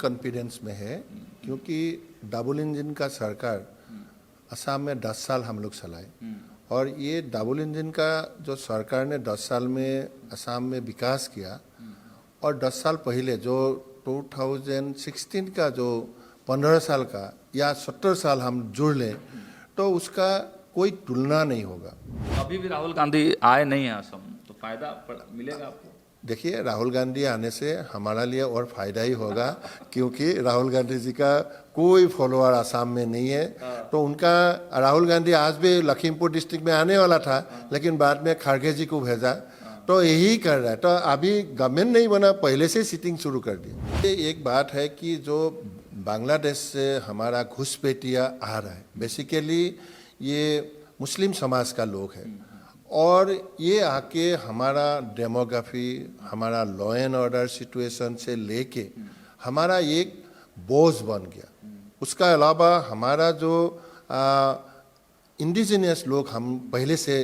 Confidence में है, क्योंकि डबल इंजन का सरकार असम में 10 साल हम लोग चलाए और ये डबल इंजन का जो सरकार ने 10 साल में असम में विकास किया और 10 साल पहले जो 2016 का जो 15 साल का या 70 साल हम जुड़ लें तो उसका कोई तुलना नहीं होगा। अभी भी राहुल गांधी आए नहीं है असम, तो फायदा मिलेगा आपको? देखिए, राहुल गांधी आने से हमारा लिए और फायदा ही होगा, क्योंकि राहुल गांधी जी का कोई फॉलोअर असम में नहीं है। तो उनका राहुल गांधी आज भी लखीमपुर डिस्ट्रिक्ट में आने वाला था, लेकिन बाद में खड़गे जी को भेजा, तो यही कर रहा है। तो अभी गवर्नमेंट नहीं बना, पहले से सिटिंग शुरू कर दी। एक बात है कि जो बांग्लादेश से हमारा घुसपैठिया आ रहा है, बेसिकली ये मुस्लिम समाज का लोग है और ये आके हमारा डेमोग्राफी, हमारा लॉ एंड ऑर्डर सिचुएशन से लेके हमारा एक बोझ बन गया। उसका अलावा हमारा जो इंडिजिनियस लोग हम पहले से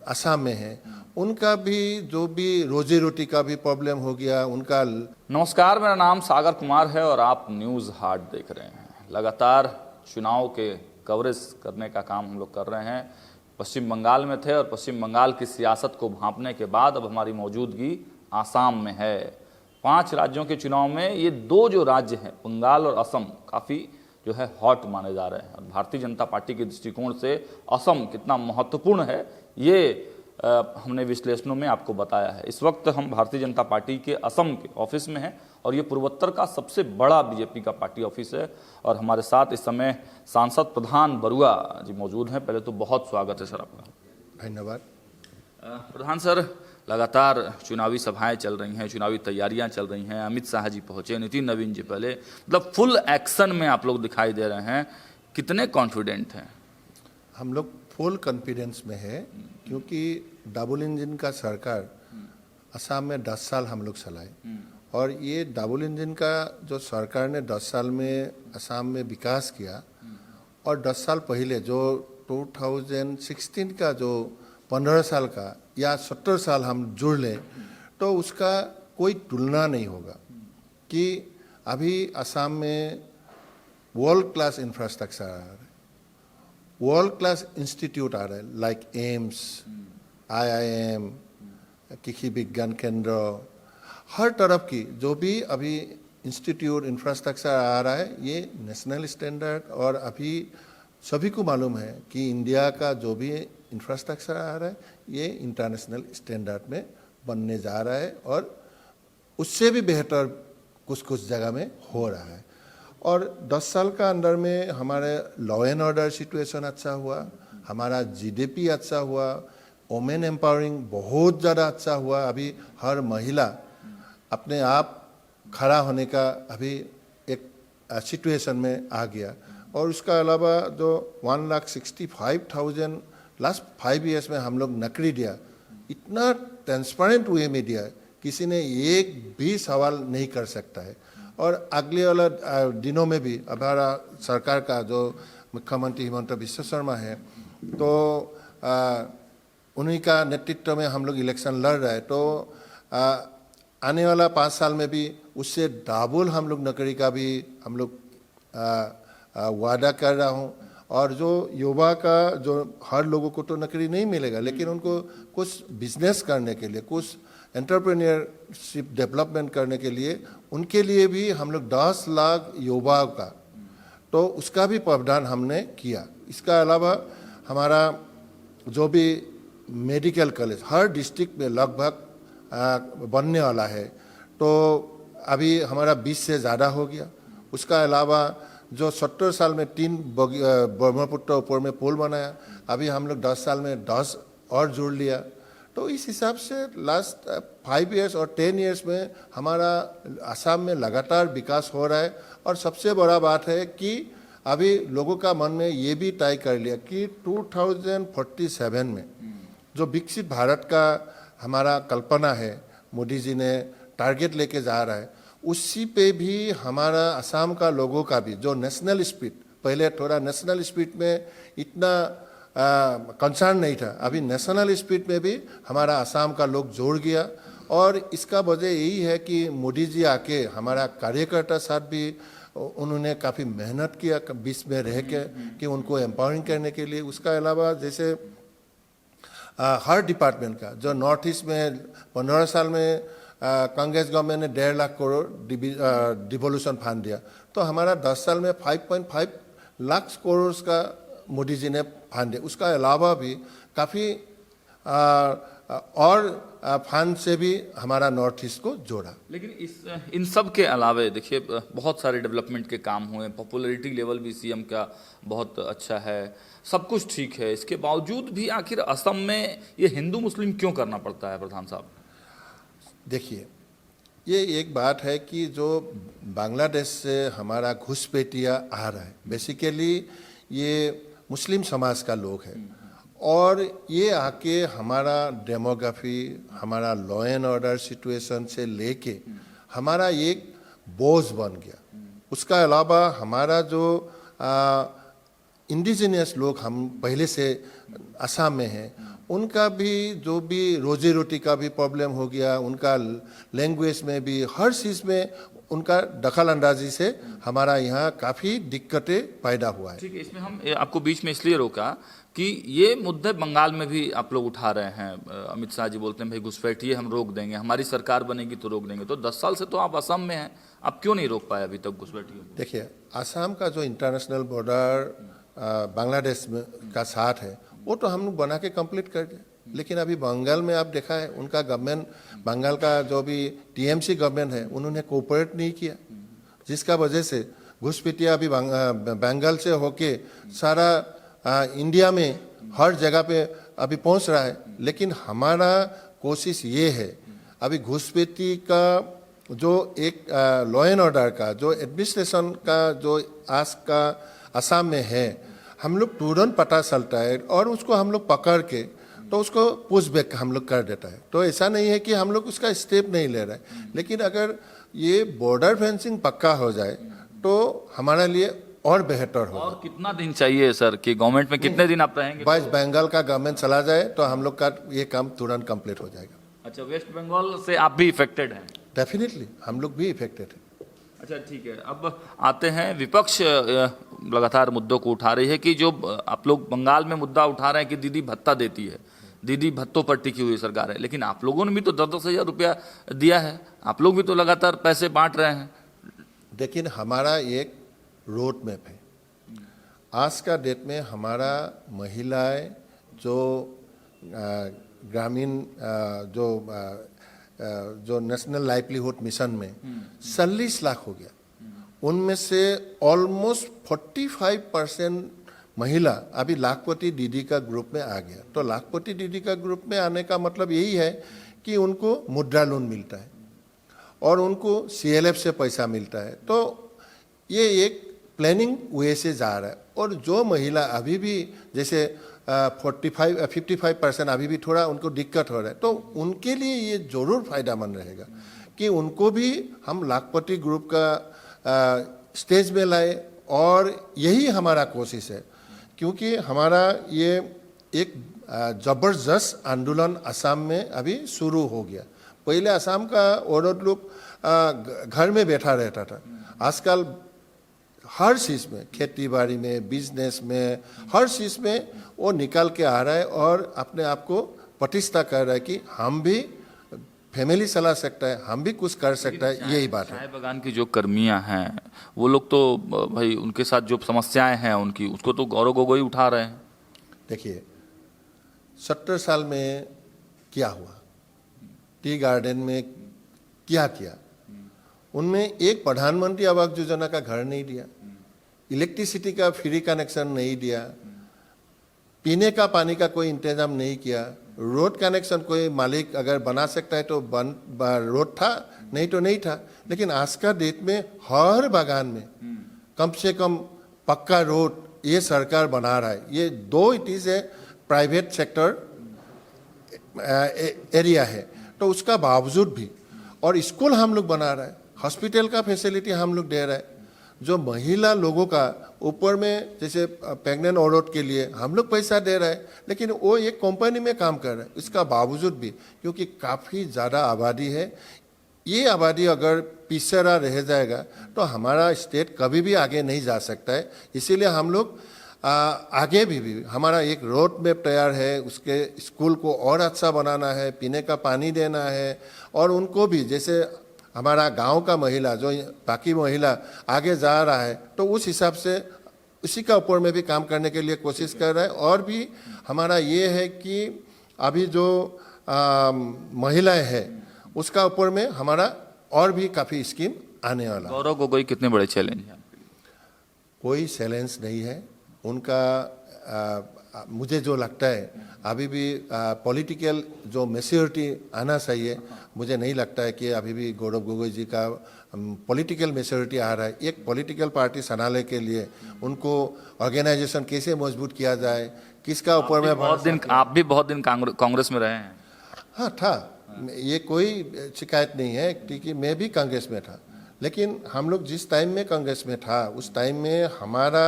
असम में हैं, उनका भी जो भी रोजी रोटी का भी प्रॉब्लम हो गया उनका। नमस्कार, मेरा नाम सागर कुमार है और आप न्यूज़ हार्ट देख रहे हैं। लगातार चुनाव के कवरेज करने का काम हम लोग कर रहे हैं। पश्चिम बंगाल में थे और पश्चिम बंगाल की सियासत को भांपने के बाद अब हमारी मौजूदगी आसाम में है। 5 राज्यों के चुनाव में ये 2 जो राज्य हैं, बंगाल और असम, काफ़ी जो है हॉट माने जा रहे हैं। और भारतीय जनता पार्टी के दृष्टिकोण से असम कितना महत्वपूर्ण है ये हमने विश्लेषणों में आपको बताया है। इस वक्त हम भारतीय जनता पार्टी के असम के ऑफिस में हैं और ये पूर्वोत्तर का सबसे बड़ा बीजेपी का पार्टी ऑफिस है और हमारे साथ इस समय सांसद प्रधान बरुआ जी मौजूद हैं। पहले तो बहुत स्वागत है सर आपका। धन्यवाद। प्रधान सर, लगातार चुनावी सभाएं चल रही हैं, चुनावी तैयारियां चल रही हैं। अमित शाह जी पहुंचे, नितिन नवीन जी पहले, मतलब फुल एक्शन में आप लोग दिखाई दे रहे हैं। कितने कॉन्फिडेंट हैं? हम लोग फुल कॉन्फिडेंस में है, क्योंकि डबल इंजन का सरकार असम में 10 साल हम लोग चलाए और ये डबल इंजन का जो सरकार ने 10 साल में असम में विकास किया और 10 साल पहले जो 2016 का जो 15 साल का या 70 साल हम जुड़ लें तो उसका कोई तुलना नहीं होगा। कि अभी असम में वर्ल्ड क्लास इंफ्रास्ट्रक्चर आ रहा है, वर्ल्ड क्लास इंस्टीट्यूट आ रहा है, लाइक एम्स, IIM, कृषि विज्ञान केंद्र, हर तरफ की जो भी अभी इंस्टीट्यूट इंफ्रास्ट्रक्चर आ रहा है ये नेशनल स्टैंडर्ड। और अभी सभी को मालूम है कि इंडिया का जो भी इंफ्रास्ट्रक्चर आ रहा है ये इंटरनेशनल स्टैंडर्ड में बनने जा रहा है और उससे भी बेहतर कुछ जगह में हो रहा है। और 10 साल का अंदर में हमारे लॉ एंड ऑर्डर सिचुएशन अच्छा हुआ, हमारा GDP अच्छा हुआ, वोमेन एम्पावरिंग बहुत ज़्यादा अच्छा हुआ। अभी हर महिला अपने आप खड़ा होने का अभी एक सिचुएशन में आ गया। और उसका अलावा जो 1,65,000 लास्ट 5 ईयर्स में हम लोग नौकरी दिया, इतना ट्रांसपेरेंट वे में दिया, किसी ने एक भी सवाल नहीं कर सकता है। और अगले वाला दिनों में भी हमारा सरकार का जो मुख्यमंत्री हिमंत बिश्व शर्मा है, तो उन्हीं का नेतृत्व में हम लोग इलेक्शन लड़ रहे हैं। तो आने वाला 5 साल में भी उससे डबल हम लोग नौकरी का भी हम लोग वादा कर रहा हूँ। और जो युवा का जो हर लोगों को तो नौकरी नहीं मिलेगा, लेकिन उनको कुछ बिजनेस करने के लिए, कुछ एंटरप्रेन्योरशिप डेवलपमेंट करने के लिए, उनके लिए भी हम लोग 10 लाख युवाओं का तो उसका भी प्रावधान हमने किया। इसका अलावा हमारा जो भी मेडिकल कॉलेज हर डिस्ट्रिक्ट में लगभग बनने वाला है, तो अभी हमारा 20 से ज़्यादा हो गया। उसका अलावा जो 70 साल में 3 ब्रह्मपुत्र ऊपर में पुल बनाया, अभी हम लोग 10 साल में 10 और जोड़ लिया। तो इस हिसाब से लास्ट 5 ईयर्स और 10 ईयर्स में हमारा असम में लगातार विकास हो रहा है। और सबसे बड़ा बात है कि अभी लोगों का मन में ये भी तय कर लिया कि 2047 में जो विकसित भारत का हमारा कल्पना है, मोदी जी ने टारगेट लेके जा रहा है, उसी पे भी हमारा असम का लोगों का भी जो नेशनल स्पिरिट, पहले थोड़ा नेशनल स्पिरिट में इतना कंसर्न नहीं था, अभी नेशनल स्पिरिट में भी हमारा असम का लोग जोड़ गया। और इसका वजह यही है कि मोदी जी आके हमारा कार्यकर्ता साथ भी उन्होंने काफ़ी मेहनत किया बीच में रह के कि उनको एम्पावरिंग करने के लिए। उसका अलावा जैसे हर डिपार्टमेंट का जो नॉर्थ ईस्ट में 15 साल में कांग्रेस गवर्नमेंट ने 1.5 लाख करोड़ डिवोल्यूशन फंड दिया, तो हमारा 10 साल में 5.5 लाख करोड़ का मोदी जी ने फंड दिया। उसका अलावा भी काफ़ी और फंड से भी हमारा नॉर्थ ईस्ट को जोड़ा। लेकिन इन सब के अलावे देखिए बहुत सारे डेवलपमेंट के काम हुए, पॉपुलैरिटी लेवल भी सीएम का बहुत अच्छा है, सब कुछ ठीक है। इसके बावजूद भी आखिर असम में ये हिंदू मुस्लिम क्यों करना पड़ता है प्रधान साहब? देखिए, ये एक बात है कि जो बांग्लादेश से हमारा घुसपैठिया आ रहा है, बेसिकली ये मुस्लिम समाज का लोग है और ये आके हमारा डेमोग्राफी, हमारा लॉ एंड ऑर्डर सिचुएशन से लेके हमारा एक बोझ बन गया। उसका अलावा हमारा जो इंडिजिनियस लोग हम पहले से असम में हैं, उनका भी जो भी रोजी रोटी का भी प्रॉब्लम हो गया, उनका लैंग्वेज में भी हर चीज़ में उनका दखल अंदाजी से हमारा यहाँ काफ़ी दिक्कतें पैदा हुआ है। ठीक है, इसमें हम आपको बीच में इसलिए रोका कि ये मुद्दे बंगाल में भी आप लोग उठा रहे हैं। अमित शाह जी बोलते हैं भाई घुसपैठिए हम रोक देंगे, हमारी सरकार बनेगी तो रोक देंगे। तो 10 साल से तो आप असम में हैं, आप क्यों नहीं रोक पाए अभी तक घुसपैठिए? देखिए, असम का जो इंटरनेशनल बॉर्डर बांग्लादेश का साथ है वो तो हम बना के कंप्लीट कर दिया, लेकिन अभी बंगाल में आप देखा है उनका गवर्नमेंट, बंगाल का जो भी टीएमसी गवर्नमेंट है उन्होंने कोऑपरेट नहीं किया, जिसका वजह से घुसपैठिया अभी बंगाल से होके सारा इंडिया में हर जगह पे अभी पहुंच रहा है। लेकिन हमारा कोशिश ये है अभी घुसपैठी का जो एक लॉ एंड ऑर्डर का जो एडमिनिस्ट्रेशन का जो आज का असम में है, हम लोग तुरंत पता चलता है और उसको हम लोग पकड़ के तो उसको पुश बैक हम लोग कर देता है। तो ऐसा नहीं है कि हम लोग उसका स्टेप नहीं ले रहे हैं, लेकिन अगर ये बॉर्डर फेंसिंग पक्का हो जाए तो हमारे लिए और बेहतर हो। और कितना दिन चाहिए सर कि गवर्नमेंट में कितने दिन आप रहेंगे? वेस्ट बंगाल का गवर्नमेंट चला जाए तो हम लोग का ये काम तुरंत कंप्लीट हो जाएगा। अच्छा, वेस्ट बंगाल से आप भी इफेक्टेड हैं? डेफिनेटली हम लोग भी इफेक्टेड है। अच्छा ठीक है, अब आते हैं, विपक्ष लगातार मुद्दों को उठा रही है कि जो आप लोग बंगाल में मुद्दा उठा रहे हैं कि दीदी भत्ता देती है, दीदी भत्तों पर टिकी हुई सरकार है, लेकिन आप लोगों ने भी तो 10-10 हज़ार रुपया दिया है, आप लोग भी तो लगातार पैसे बांट रहे हैं। लेकिन हमारा एक रोड मैप है। आज का डेट में हमारा महिलाएं जो ग्रामीण जो नेशनल लाइवलीहुड मिशन में 40 लाख हो गया, उनमें से ऑलमोस्ट 45% महिला अभी लाखपति दीदी का ग्रुप में आ गया। तो लाखपति दीदी का ग्रुप में आने का मतलब यही है कि उनको मुद्रा लोन मिलता है और उनको CLF से पैसा मिलता है। तो ये एक प्लानिंग वे से जा रहा है। और जो महिला अभी भी जैसे 55% अभी भी थोड़ा उनको दिक्कत हो रहा है, तो उनके लिए ये जरूर फायदेमंद रहेगा कि उनको भी हम लाखपति ग्रुप का स्टेज में लाए। और यही हमारा कोशिश है, क्योंकि हमारा ये एक ज़बरदस्त आंदोलन असम में अभी शुरू हो गया। पहले असम का औरत लोग घर में बैठा रहता था, आजकल हर चीज़ में, खेती बाड़ी में, बिजनेस में, हर चीज़ में वो निकाल के आ रहा है और अपने आप को प्रतिष्ठा कर रहा है कि हम भी फैमिली चला सकता है, हम भी कुछ कर सकता है। यही बात है। चाय बागान की जो कर्मियां हैं वो लोग तो भाई उनके साथ जो समस्याएं हैं उनकी, उसको तो गौरव गोगोई उठा रहे हैं। देखिए, 70 साल में क्या हुआ, टी गार्डन में क्या किया, उनमें एक प्रधानमंत्री आवास योजना का घर नहीं दिया, इलेक्ट्रिसिटी का फ्री कनेक्शन नहीं दिया, पीने का पानी का कोई इंतजाम नहीं किया, रोड कनेक्शन कोई मालिक अगर बना सकता है तो रोड था, नहीं तो नहीं था। लेकिन आज का डेट में हर बागान में कम से कम पक्का रोड ये सरकार बना रहा है। ये 2 it is a private sector area है, तो उसका बावजूद भी, और स्कूल हम लोग बना रहा है, हॉस्पिटल का फैसिलिटी हम लोग दे रहे हैं। जो महिला लोगों का ऊपर में जैसे प्रेग्नेंट औरत के लिए हम लोग पैसा दे रहे हैं, लेकिन वो एक कंपनी में काम कर रहे हैं। इसका बावजूद भी क्योंकि काफ़ी ज़्यादा आबादी है, ये आबादी अगर पिछड़ा रह जाएगा तो हमारा स्टेट कभी भी आगे नहीं जा सकता है। इसीलिए हम लोग आगे भी हमारा एक रोड मैप तैयार है, उसके स्कूल को और अच्छा बनाना है, पीने का पानी देना है, और उनको भी जैसे हमारा गांव का महिला जो बाकी महिला आगे जा रहा है तो उस हिसाब से उसी का ऊपर में भी काम करने के लिए कोशिश कर रहा है। और भी हमारा ये है कि अभी जो महिलाएं हैं उसका ऊपर में हमारा और भी काफ़ी स्कीम आने वाला है। गौरव गोगोई कितने बड़े चैलेंज हैं? कोई चैलेंज नहीं है उनका। मुझे जो लगता है अभी भी पॉलिटिकल जो मैच्योरिटी आना चाहिए, मुझे नहीं लगता है कि अभी भी गौरव गोगोई जी का पॉलिटिकल मैच्योरिटी आ रहा है। एक पॉलिटिकल पार्टी संभालने के लिए उनको ऑर्गेनाइजेशन कैसे मजबूत किया जाए, किसका ऊपर में आप भी बहुत दिन कांग्रेस में रहे हैं। हाँ था, ये कोई शिकायत नहीं है क्योंकि मैं भी कांग्रेस में था, लेकिन हम लोग जिस टाइम में कांग्रेस में था उस टाइम में हमारा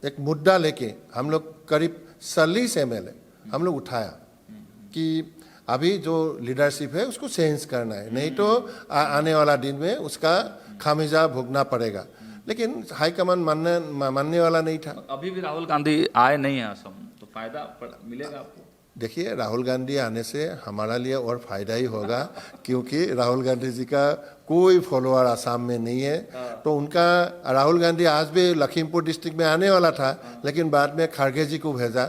एक मुद्दा लेके हम लोग करीब 40 MLA हम लोग उठाया कि अभी जो लीडरशिप है उसको चेंज करना है, नहीं तो आने वाला दिन में उसका खामियाजा भुगतना पड़ेगा। लेकिन हाईकमान मानने वाला नहीं था। अभी भी राहुल गांधी आए नहीं है असम, तो फायदा मिलेगा आपको? देखिए, राहुल गांधी आने से हमारा लिए और फायदा ही होगा क्योंकि राहुल गांधी जी का कोई फॉलोअर आसाम में नहीं है। तो उनका राहुल गांधी आज भी लखीमपुर डिस्ट्रिक्ट में आने वाला था, लेकिन बाद में खड़गे जी को भेजा,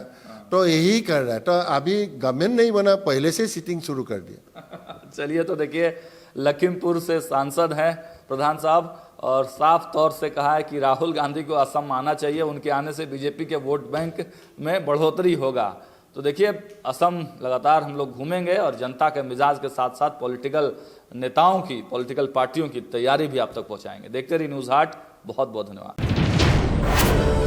तो यही कर रहा है। तो अभी गवर्नमेंट नहीं बना, पहले से सिटिंग शुरू कर दिया। चलिए, तो देखिए लखीमपुर से सांसद हैं प्रधान साहब, और साफ तौर से कहा है कि राहुल गांधी को असम आना चाहिए, उनके आने से बीजेपी के वोट बैंक में बढ़ोतरी होगा। तो देखिए, असम लगातार हम लोग घूमेंगे और जनता के मिजाज के साथ साथ पॉलिटिकल नेताओं की, पॉलिटिकल पार्टियों की तैयारी भी आप तक पहुंचाएंगे। देखते रहिए न्यूज़ हाट। बहुत बहुत धन्यवाद।